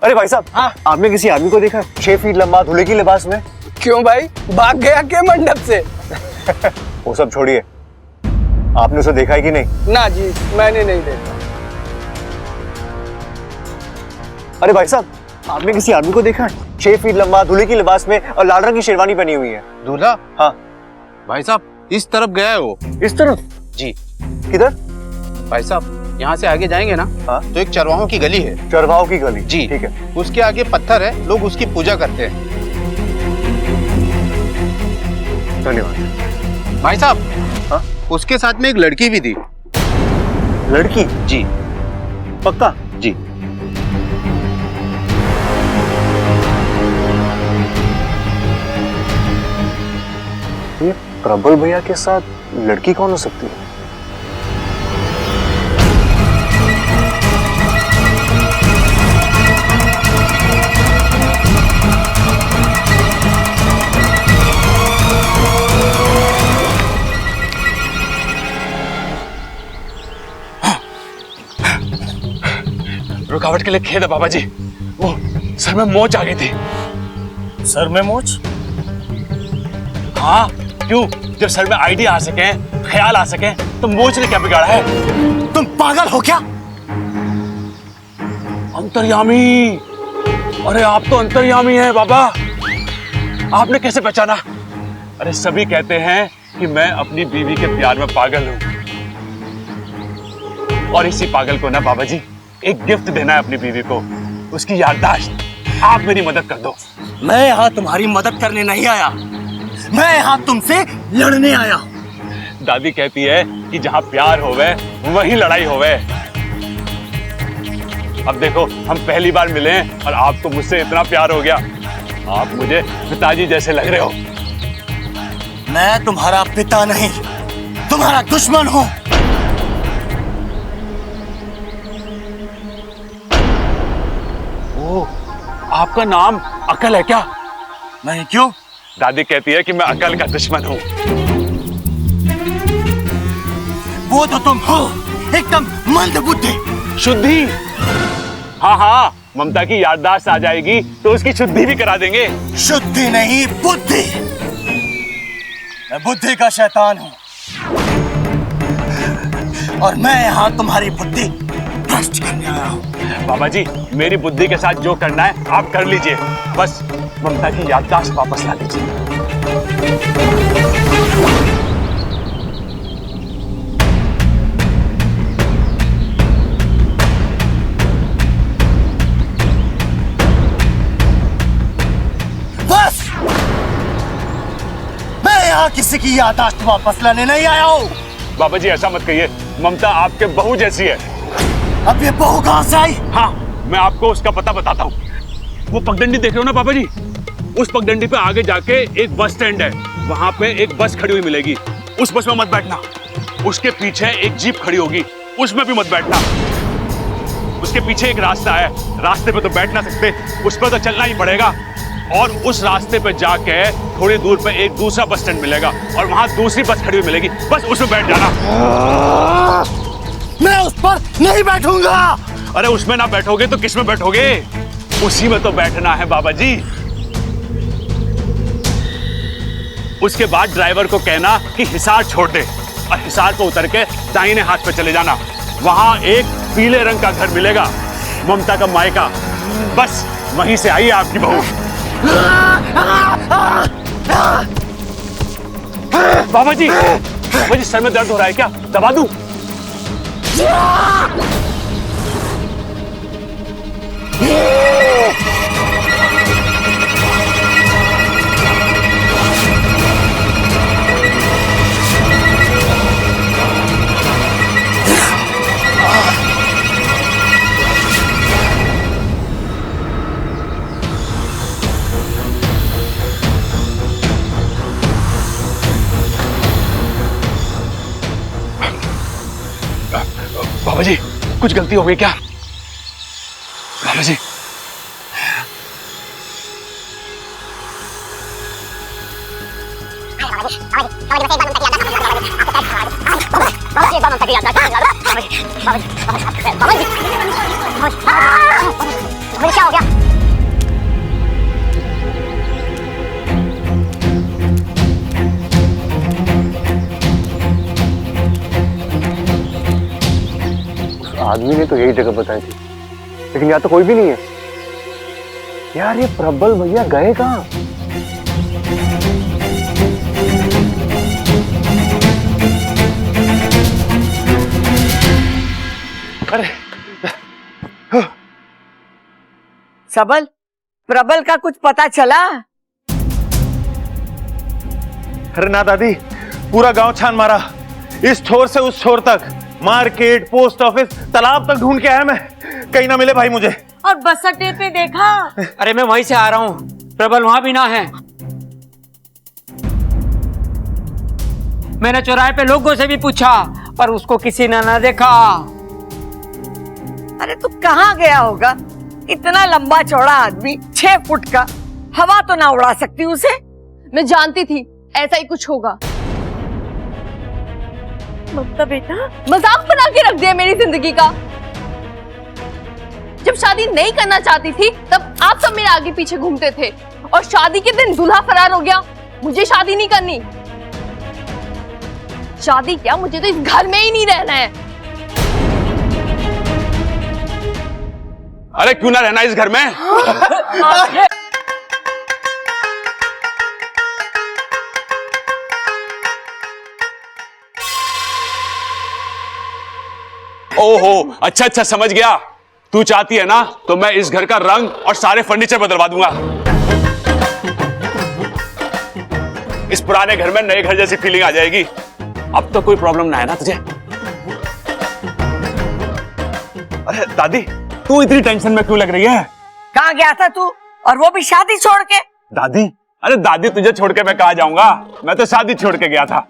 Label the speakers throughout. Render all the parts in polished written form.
Speaker 1: अरे भाई साहब, हाँ, आपने किसी आदमी को देखा 6 फीट लंबा दूल्हे की लिबास में?
Speaker 2: क्यों भाई, भाग गया के मंडप से?
Speaker 1: वो सब छोड़िए, आपने उसे देखा है कि नहीं?
Speaker 2: ना जी, मैंने नहीं देखा।
Speaker 1: अरे भाई साहब, आपने किसी आदमी को देखा है 6 फीट लंबा दूल्हे की लिबास में और लाल रंग की शेरवानी पहनी हुई है?
Speaker 3: दूल्हा?
Speaker 1: हाँ
Speaker 3: भाई साहब, इस तरफ गया है वो।
Speaker 1: इस तरफ?
Speaker 3: जी।
Speaker 1: किधर?
Speaker 3: भाई साहब, यहाँ से आगे जाएंगे ना,
Speaker 1: हाँ?
Speaker 3: तो एक चरवाहों की गली है।
Speaker 1: चरवाहों की गली?
Speaker 3: जी
Speaker 1: ठीक है।
Speaker 3: उसके आगे पत्थर है, लोग उसकी पूजा करते हैं।
Speaker 1: धन्यवाद।
Speaker 3: भाई साहब,
Speaker 1: हाँ?
Speaker 3: उसके साथ में एक लड़की भी थी।
Speaker 1: लड़की?
Speaker 3: जी।
Speaker 1: पक्का?
Speaker 3: जी।
Speaker 1: ये प्रबल भैया के साथ लड़की कौन हो सकती है?
Speaker 4: रुकावट के लिए खेद है बाबा जी, वो सर में मोच आ गई थी।
Speaker 5: सर में मोच?
Speaker 4: हाँ, क्यों? जब सर में आइडिया आ सके, ख्याल आ सके, तो मोच ने क्या बिगाड़ा है?
Speaker 5: तुम पागल हो क्या?
Speaker 4: अंतर्यामी! अरे आप तो अंतर्यामी हैं बाबा, आपने कैसे पहचाना? अरे सभी कहते हैं कि मैं अपनी बीवी के प्यार में पागल हूं, और इसी पागल को ना बाबा जी एक गिफ्ट देना है अपनी बीवी को, उसकी याददाश्त। आप मेरी मदद कर दो।
Speaker 5: मैं यहाँ तुम्हारी मदद करने नहीं आया, मैं यहाँ तुमसे लड़ने आया हूँ।
Speaker 4: दादी कहती है कि जहाँ प्यार होवे वहीं लड़ाई होवे। अब देखो, हम पहली बार मिले हैं और आपको मुझसे इतना प्यार हो गया। आप मुझे पिताजी जैसे लग रहे हो।
Speaker 5: मैं तुम्हारा पिता नहीं, तुम्हारा दुश्मन हूँ।
Speaker 4: ओह, आपका नाम अकल है क्या?
Speaker 5: नहीं, क्यों?
Speaker 4: दादी कहती है कि मैं अकल का दुश्मन हूँ।
Speaker 5: वो तो तुम हो, एकदम मंद बुद्धि।
Speaker 4: शुद्धि? हाँ हाँ, ममता की याददाश्त आ जाएगी तो उसकी शुद्धि भी करा देंगे।
Speaker 5: शुद्धि नहीं, बुद्धि। मैं बुद्धि का शैतान हूँ, और मैं यहाँ तुम्हारी बुद्धि भ्रष्ट करने आया हूँ।
Speaker 4: बाबा जी, मेरी बुद्धि के साथ जो करना है आप कर लीजिए, बस ममता की याददाश्त वापस ला दीजिए।
Speaker 5: बस, मैं यहाँ किसी की याददाश्त वापस लाने नहीं आया हूँ।
Speaker 4: बाबा जी ऐसा मत कहिए, ममता आपके बहू जैसी है।
Speaker 5: अब ये बहू कहाँ से आई?
Speaker 4: हाँ, मैं आपको उसका पता बताता हूँ। वो पगडंडी देख रहे हो ना बाबा जी, उस पगडंडी पे आगे जाके एक बस स्टैंड है, वहां पे एक बस खड़ी हुई मिलेगी। उस बस में मत बैठना। उसके पीछे एक जीप खड़ी होगी, उसमें भी मत बैठना। उसके पीछे एक रास्ता है, रास्ते पे तो बैठ ना सकते, उस पर तो चलना ही पड़ेगा। और उस रास्ते पे जाके थोड़ी दूर पे एक दूसरा बस स्टैंड मिलेगा, और वहां दूसरी बस खड़ी हुई मिलेगी, बस उसमें बैठ जाना।
Speaker 5: मैं उस पर नहीं बैठूंगा।
Speaker 4: अरे उसमें ना बैठोगे तो किस में बैठोगे? उसी में तो बैठना है बाबा जी। उसके बाद ड्राइवर को कहना कि हिसार छोड़ दे, और हिसार पे उतर के दाहिने हाथ पे चले जाना। वहां एक पीले रंग का घर मिलेगा, ममता का मायका। बस वहीं से आई आपकी बहू। बाबा जी, सर में दर्द हो रहा है क्या? दबा दूं? बाबा जी, कुछ गलती हो गई क्या? बाबा जी,
Speaker 6: फिर क्या हो गया?
Speaker 1: आदमी ने तो यही जगह बताई थी, लेकिन यहाँ तो कोई भी नहीं है। यार ये प्रबल भैया गए कहाँ? अरे
Speaker 7: सबल, प्रबल का कुछ पता चला?
Speaker 8: अरे ना दादी, पूरा गांव छान मारा, इस छोर से उस छोर तक, मार्केट, पोस्ट ऑफिस, तालाब तक ढूंढ के आया मैं, कहीं ना मिले भाई मुझे।
Speaker 7: और बस अड्डे पे देखा?
Speaker 5: अरे मैं वहीं से आ रहा हूँ, प्रबल वहां भी ना है। मैंने चौराहे पे लोगों से भी पूछा, पर उसको किसी ने ना देखा।
Speaker 7: अरे तू कहाँ गया होगा? इतना लंबा चौड़ा आदमी, 6 फुट का, हवा तो ना उड़ा सकती उसे?
Speaker 9: मैं जानती थी ऐसा ही कुछ होगा। ममता बेटा, मजाक बना के रख दिया मेरी जिंदगी का। जब शादी नहीं करना चाहती थी तब आप सब मेरे आगे पीछे घूमते थे, और शादी के दिन दूल्हा फरार हो गया। मुझे शादी नहीं करनी। शादी क्या, मुझे तो इस घर में ही नहीं रहना है।
Speaker 4: अरे क्यों ना रहना इस घर में? ओहो, अच्छा समझ गया। तू चाहती है ना तो मैं इस घर का रंग और सारे फर्नीचर बदलवा दूंगा। इस पुराने घर में नए घर जैसी फीलिंग आ जाएगी। अब तो कोई प्रॉब्लम ना है ना तुझे? अरे दादी, तू इतनी टेंशन में क्यों लग रही है?
Speaker 7: कहाँ गया था तू, और वो भी शादी छोड़ के?
Speaker 4: दादी, अरे दादी तुझे छोड़ के मैं कहाँ जाऊंगा? मैं तो शादी छोड़ के गया था।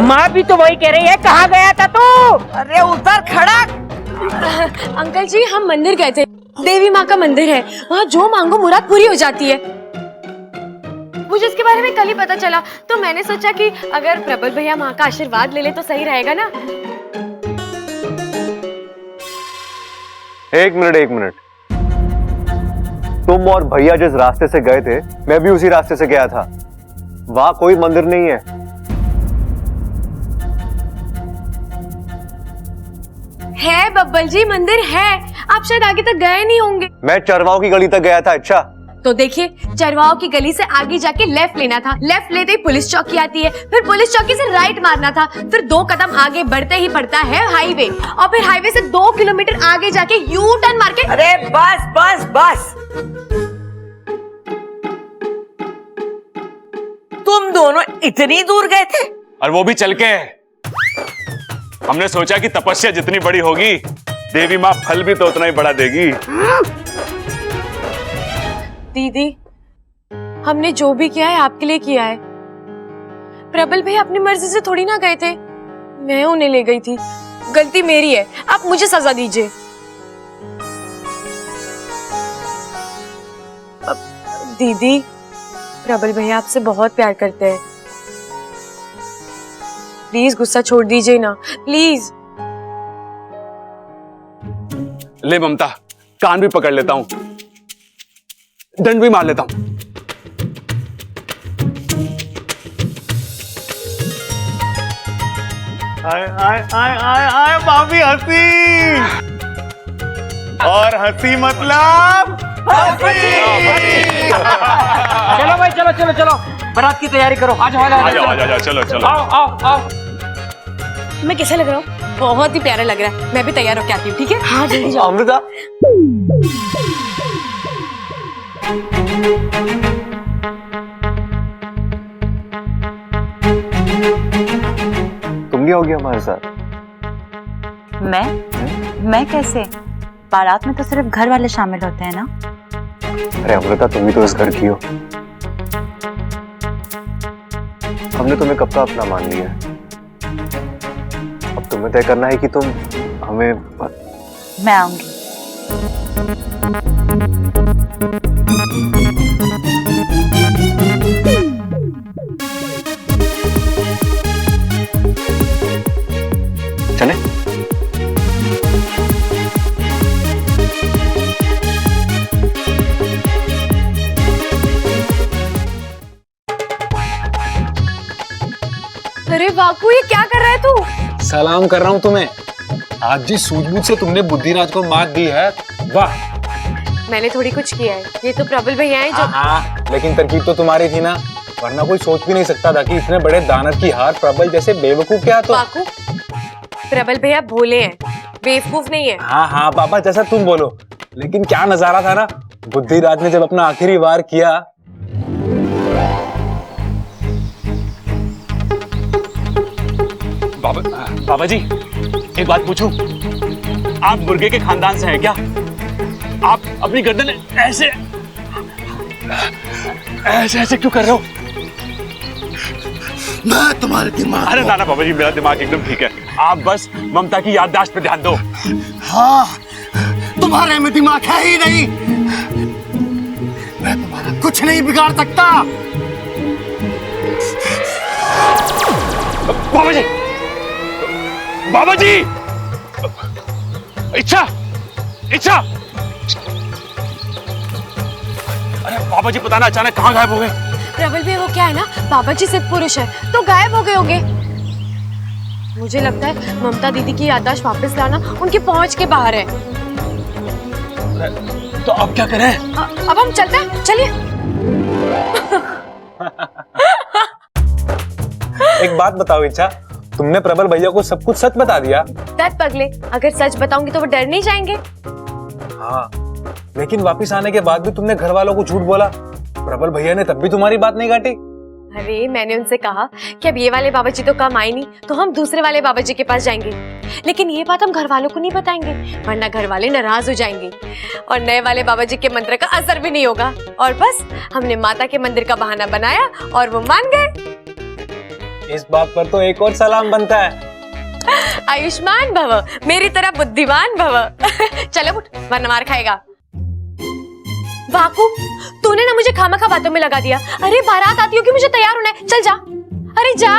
Speaker 7: माँ भी तो वही कह रही है, कहाँ गया था तू? अरे उधर खड़ा।
Speaker 9: अंकल जी, हम मंदिर गए थे। देवी माँ का मंदिर है, वहाँ जो मांगो मुराद पूरी हो जाती है। मुझे इसके बारे में कल ही पता चला, तो मैंने सोचा कि अगर प्रबल भैया माँ का आशीर्वाद ले ले तो सही रहेगा ना।
Speaker 1: एक मिनट। तुम और भैया जिस रास्ते से गए थे, मैं भी उसी रास्ते से गया था। वहां कोई मंदिर नहीं है।
Speaker 9: है बब्बल जी, मंदिर है। आप शायद आगे तक गए नहीं होंगे।
Speaker 1: मैं चरवाओं की गली तक गया था। अच्छा,
Speaker 9: तो देखिए, चरवाओं की गली से आगे जाके लेफ्ट लेना था। लेफ्ट लेते ही पुलिस चौकी आती है, फिर पुलिस चौकी से राइट मारना था, फिर 2 कदम आगे बढ़ते ही पड़ता है हाईवे, और फिर हाईवे से 2 किलोमीटर आगे जाके यू टर्न मार के।
Speaker 7: अरे बस। तुम दोनों इतनी दूर गए थे?
Speaker 4: और वो भी चल के। हमने सोचा कि तपस्या जितनी बड़ी होगी, देवी माँ फल भी तो उतना ही बड़ा देगी।
Speaker 9: दीदी, हमने जो भी किया है आपके लिए किया है। प्रबल भाई अपनी मर्जी से थोड़ी ना गए थे, मैं उन्हें ले गई थी। गलती मेरी है, आप मुझे सजा दीजिए। दीदी, प्रबल भैया आपसे बहुत प्यार करते हैं। प्लीज गुस्सा छोड़ दीजिए ना, प्लीज।
Speaker 4: ले ममता, कान भी पकड़ लेता हूं, दंड भी मार लेता हूं।
Speaker 8: आए भाभी हंसी, और हंसी मतलब
Speaker 5: चलो, बारात की तैयारी करो। आ जाओ,
Speaker 4: चलो।
Speaker 5: आओ।
Speaker 9: मैं कैसा लग रहा हूँ? बहुत ही प्यारा लग रहा है। मैं भी तैयार होके आती हूँ, ठीक है? हाँ, जल्दी जाओ।
Speaker 1: अमृता, तुम नहीं होगी हमारे साथ?
Speaker 10: मैं कैसे? बारात में तो सिर्फ घर वाले शामिल होते हैं ना।
Speaker 1: अरे अमृता, तुम भी तो इस घर की हो। हमने तुम्हें कब का अपना मान लिया है। अब तुम्हें तय करना है कि तुम हमें।
Speaker 10: मैं आऊंगी।
Speaker 1: चले?
Speaker 9: बाकू ये क्या कर रहा है तू?
Speaker 6: सलाम कर रहा हूँ तुम्हें। आज जिस सूझबूझ से तुमने बुद्धिराज को मात दी है, वाह।
Speaker 9: मैंने थोड़ी कुछ किया है, ये तो प्रबल भैया है जो।
Speaker 6: हाँ, लेकिन तरकीब तो तुम्हारी थी ना, वरना कोई सोच भी नहीं सकता था कि इतने बड़े दानव की हार प्रबल जैसे बेवकूफ क्या तो।
Speaker 9: बाकू, प्रबल भैया भोले हैं, बेवकूफ नहीं है।
Speaker 6: हाँ हाँ पापा, जैसा तुम बोलो, लेकिन क्या नजारा था ना बुद्धिराज ने जब अपना आखिरी वार किया।
Speaker 4: बाबा जी, एक बात पूछूं? आप मुर्गे के खानदान से हैं क्या? आप अपनी गर्दन ऐसे ऐसे ऐसे क्यों कर रहे हो?
Speaker 5: मैं तुम्हारे दिमाग।
Speaker 4: अरे ना बाबा जी, मेरा दिमाग एकदम ठीक है। आप बस ममता की याददाश्त पे ध्यान दो।
Speaker 5: हाँ, तुम्हारे में दिमाग है ही नहीं। मैं तुम्हारा कुछ नहीं बिगाड़ सकता।
Speaker 4: बाबा जी, बाबा जी, इच्छा, इच्छा। अरे बाबा जी, पता ना अचानक कहाँ गायब हो गए।
Speaker 9: प्रबल भैया वो क्या है ना, बाबा जी सिद्ध पुरुष है तो गायब हो गए होंगे। मुझे लगता है ममता दीदी की याददाश्त वापस लाना उनकी पहुंच के बाहर है।
Speaker 4: तो अब क्या करें?
Speaker 9: अब हम चलते हैं, चलिए।
Speaker 6: एक बात बताओ इच्छा, तुमने प्रबल भैया को सब कुछ सच बता दिया?
Speaker 9: दत्त पगले, अगर सच बताऊंगी तो वो डर नहीं जाएंगे।
Speaker 6: हाँ, लेकिन वापस आने के बाद भी तुमने घर वालों को झूठ बोला। प्रबल भैया ने तब भी तुम्हारी बात नहीं काटी।
Speaker 9: अरे मैंने उनसे कहा कि अब ये वाले बाबा जी तो कम आए नहीं, तो हम दूसरे वाले बाबा जी के पास जाएंगे। लेकिन ये बात हम घर वालों को नहीं बताएंगे, वरना घर वाले नाराज हो जाएंगे और नए वाले बाबा जी के मंत्र का असर भी नहीं होगा। और बस हमने माता के मंदिर का बहाना बनाया और वो मान गए।
Speaker 6: इस बात पर तो एक और सलाम बनता है।
Speaker 9: आयुष्मान भव, मेरी तरह बुद्धिमान भव। चलो उठ, वरना मार खाएगा। बाकू, तूने ना मुझे खामखा बातों में लगा दिया। अरे बारात आती होगी, मुझे तैयार होना है, चल जा। अरे जा।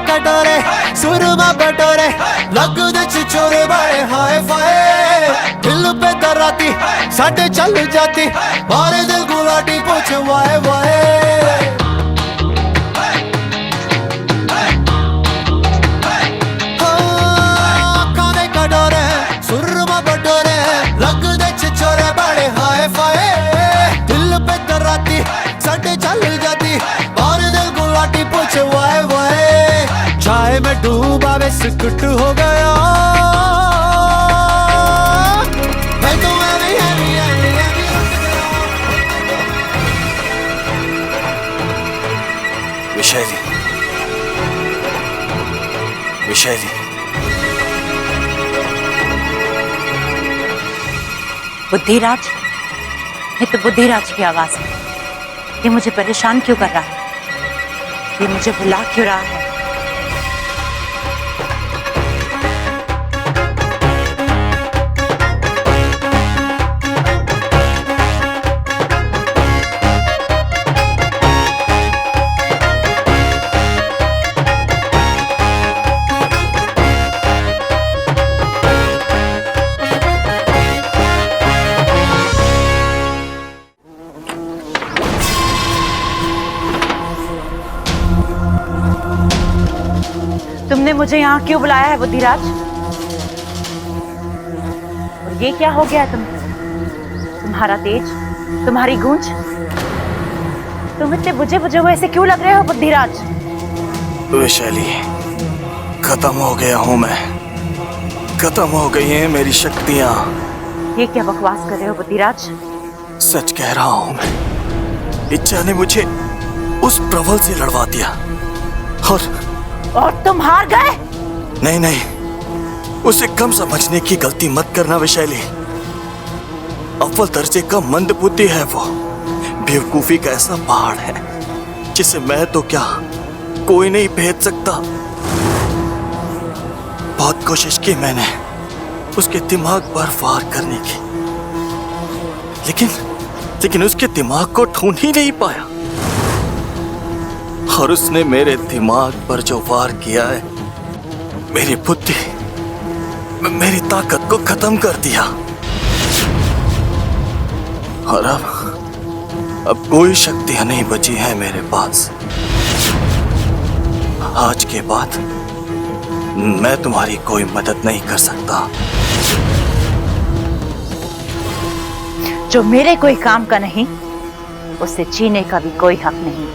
Speaker 5: कटोरे सुरमा बटोरे लगदे छिछोरे बड़े हाय फाय दिल पे दराती साडे चल जाती मारे दिल गुलाटी पूछ वाए वाए काने कटोरे सुरमा बटोरे लगदे छिछोरे बड़े हाय फाय दिल पे दराती साडे चल जाती मारे दिल गुलाटी पूछ वाए वाए चाय में डूबा बिस्कुट हो गया। मैं तो विशैली, विशैली,
Speaker 10: बुद्धिराज, ये तो बुद्धिराज की आवाज है। ये मुझे परेशान क्यों कर रहा है? ये मुझे बुला क्यों रहा है? तुमने मुझे यहाँ क्यों बुलाया है बुद्धिराज? और ये क्या हो गया तुम्हारा तेज, तुम्हारी गूंज? तुम इतने बुझे बुझे हुए ऐसे क्यों लग रहे हो बुद्धिराज?
Speaker 5: विशैली, खत्म हो गया हूँ मैं, खत्म हो गई हैं मेरी शक्तियाँ।
Speaker 10: ये क्या बकवास कर रहे हो बुद्धिराज?
Speaker 5: सच कह रहा हूँ मैं। इच्छा ने मुझे उस प्रबल से लड़वा दिया
Speaker 10: और तुम हार गए?
Speaker 5: नहीं नहीं, उसे कम समझने की गलती मत करना विशैली। अव्वल दर्जे का मंद बुद्धि है वो, बेवकूफी का ऐसा पहाड़ है जिसे मैं तो क्या कोई नहीं भेद सकता। बहुत कोशिश की मैंने उसके दिमाग पर वार करने की, लेकिन उसके दिमाग को ढूंढ ही नहीं पाया। और उसने मेरे दिमाग पर जो वार किया है, मेरी बुद्धि, मेरी ताकत को खत्म कर दिया। और अब कोई शक्तियां नहीं बची हैं मेरे पास। आज के बाद मैं तुम्हारी कोई मदद नहीं कर सकता।
Speaker 10: जो मेरे कोई काम का नहीं, उसे जीने का भी कोई हक नहीं।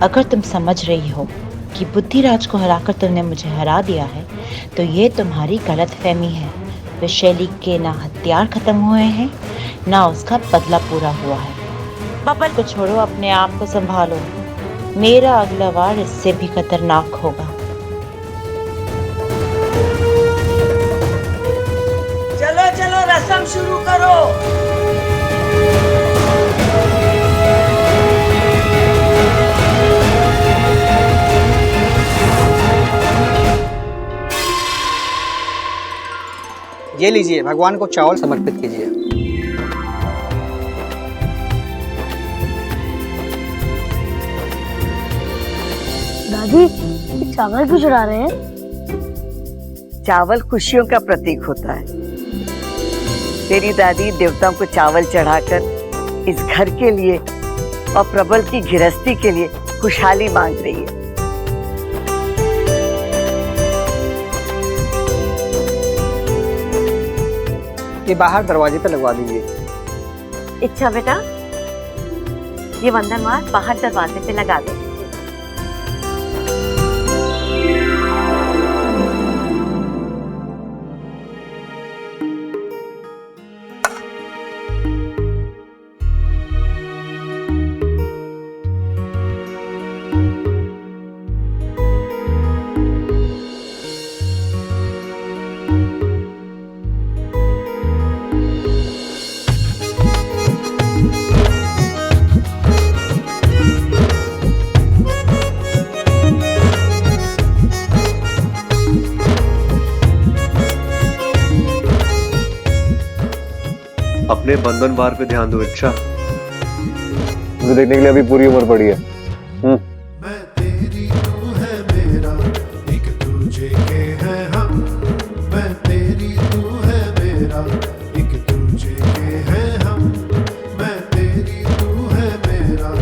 Speaker 10: अगर तुम समझ रही हो कि बुद्धिराज को हराकर तुमने मुझे हरा दिया है, तो ये तुम्हारी गलतफहमी है। विशैली के ना हथियार खत्म हुए हैं, ना उसका बदला पूरा हुआ है। बबल को छोड़ो, अपने आप को संभालो। मेरा अगला वार इससे भी खतरनाक होगा।
Speaker 7: चलो चलो रस्म शुरू करो।
Speaker 2: ये लीजिए, भगवान को चावल समर्पित कीजिए।
Speaker 9: दादी, ये चावल क्यों चढ़ा रहे हैं?
Speaker 7: चावल खुशियों का प्रतीक होता है। तेरी दादी देवताओं को चावल चढ़ाकर इस घर के लिए और प्रबल की गृहस्थी के लिए खुशहाली मांग रही है।
Speaker 2: ये बाहर दरवाजे पे लगवा दीजिए।
Speaker 10: इच्छा बेटा, ये वंदनवार बाहर दरवाजे पे लगा दे।
Speaker 1: अपने बंधन वार पे ध्यान दो। इच्छा, मुझे देखने के लिए अभी पूरी उम्र पड़ी है।
Speaker 5: मैं तेरी, तू है मेरा, एक दूजे के हैं हम। मैं तेरी, तू है मेरा, एक दूजे के हैं हम। मैं तेरी, तू है मेरा,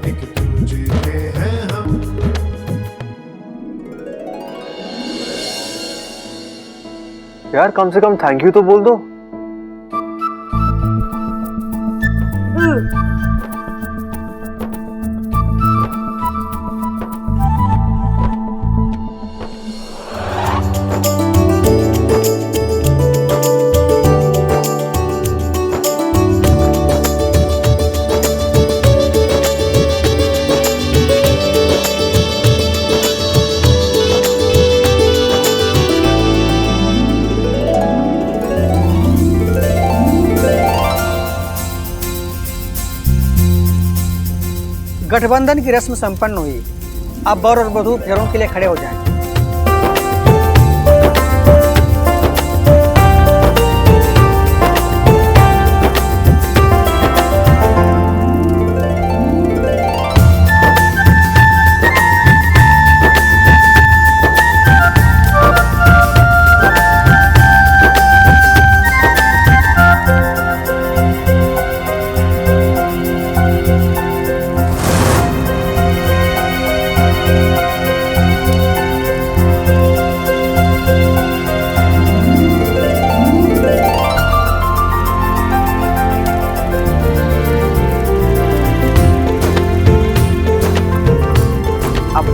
Speaker 5: एक दूजे के हैं हम।
Speaker 1: यार कम से कम थैंक यू तो बोल दो।
Speaker 2: गठबंधन की रस्म संपन्न हुई। अब वर और वधू फेरों के लिए खड़े हो जाएं।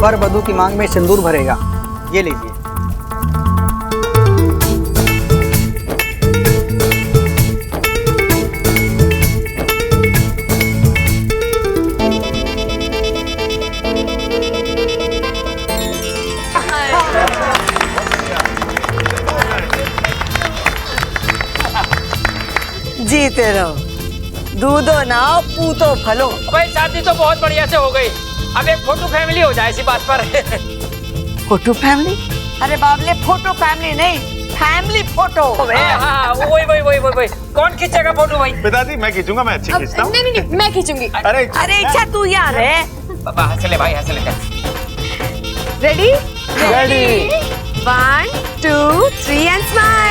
Speaker 2: वर वधू की मांग में सिंदूर भरेगा। ये लीजिए।
Speaker 7: जीते रहो, दूधो नाओ पूतो फलो।
Speaker 11: भाई शादी तो बहुत बढ़िया से हो गई, अब एक फोटो फैमिली हो जाए इसी बात पर।
Speaker 7: Photo family? अरे बाबले, फोटो फैमिली नहीं, फैमिली फोटो।
Speaker 11: हाँ, वही। कौन खींचेगा फोटो भाई?
Speaker 8: पिताजी मैं खींचूंगा, मैं अच्छी खींचता हूँ।
Speaker 9: नहीं, मैं खींचूंगी।
Speaker 8: अरे
Speaker 7: इच्छा तू यार है।
Speaker 11: पापा हंस ले भाई, हंस ले।
Speaker 9: रेडी? 1, 2, 3 and smile.